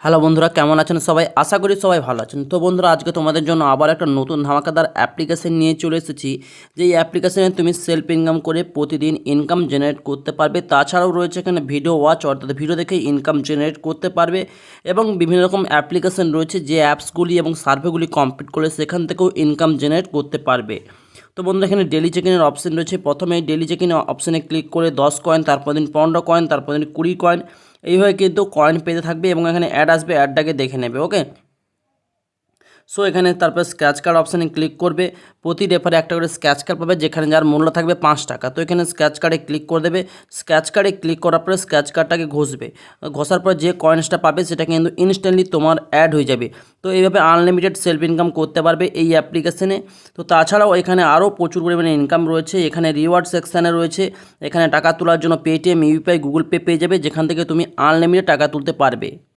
Hello বন্ধুরা, কেমন আছেন সবাই? আশা করি সবাই ভালো আছেন। তো বন্ধুরা, আজকে তোমাদের জন্য আবার একটা নতুন ধামাকাদার অ্যাপ্লিকেশন নিয়ে চলে এসেছি। যে এই অ্যাপ্লিকেশনে তুমি সেলফ ইনকাম করে প্রতিদিন ইনকাম জেনারেট করতে পারবে। তাছাড়াও রয়েছে এখানে ভিডিও ওয়াচ, অর্থাৎ ভিডিও দেখে ইনকাম জেনারেট করতে পারবে। এবং বিভিন্ন রকম অ্যাপ্লিকেশন রয়েছে যে অ্যাপসগুলি এবং সার্ভেগুলি কমপ্লিট করে সেখান থেকেও ইনকাম জেনারেট করতে পারবে। তো বন্ধুরা, এখানে ডেলি চেকিংয়ের অপশন রয়েছে। প্রথমে ডেলি চেকিং অপশানে ক্লিক করে 10 কয়েন, তারপর দিন 15 কয়েন, তারপর দিন 20 কয়েন, এইভাবে কিন্তু কয়েন পেতে থাকবে এবং এখানে অ্যাড আসবে, অ্যাডটাকে দেখে নেবে। ওকে, সো এখানে তারপর স্ক্র্যাচ কার্ড অপশানে ক্লিক করবে। প্রতি রেফারে একটা করে স্ক্র্যাচ কার্ড পাবে, যেখানে যার মূল্য থাকবে 5 টাকা। তো এখানে স্ক্র্যাচ কার্ডে ক্লিক করে দেবে। স্ক্র্যাচ কার্ডে ক্লিক করার পরে স্ক্র্যাচ কার্ডটাকে ঘষবে। ঘষার পর যে কয়েন্সটা পাবে সেটা কিন্তু ইনস্ট্যান্টলি তোমার অ্যাড হয়ে যাবে। তো এইভাবে আনলিমিটেড সেলফ ইনকাম করতে পারবে এই অ্যাপ্লিকেশনে। তো তাছাড়াও এখানে আরও প্রচুর পরিমাণে ইনকাম রয়েছে। এখানে রিওয়ার্ড সেকশানে রয়েছে, এখানে টাকা তোলার জন্য পেটিএম, ইউপিআই, গুগল পে পেয়ে যাবে, যেখান থেকে তুমি আনলিমিটেড টাকা তুলতে পারবে।